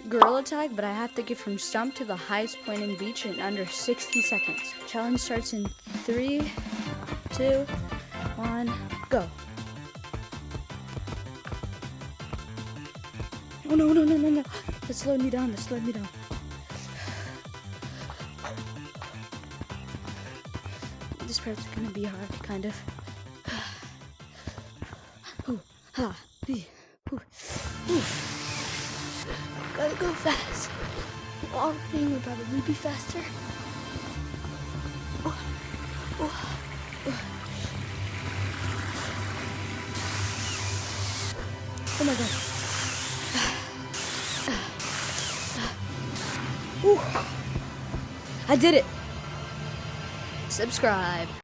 Gorilla Tag, but I have to get from stump to the highest point in beach in under 60 seconds. Challenge starts in 3, 2, 1, go. Oh no, no, no, no, no. That slowed me down, that slowed me down. This part's gonna be hard, kind of. Ooh, ha, bee, ooh, ooh. Gotta go fast. Walking would probably be faster. Oh, oh, oh. Oh my god. Ooh. I did it. Subscribe.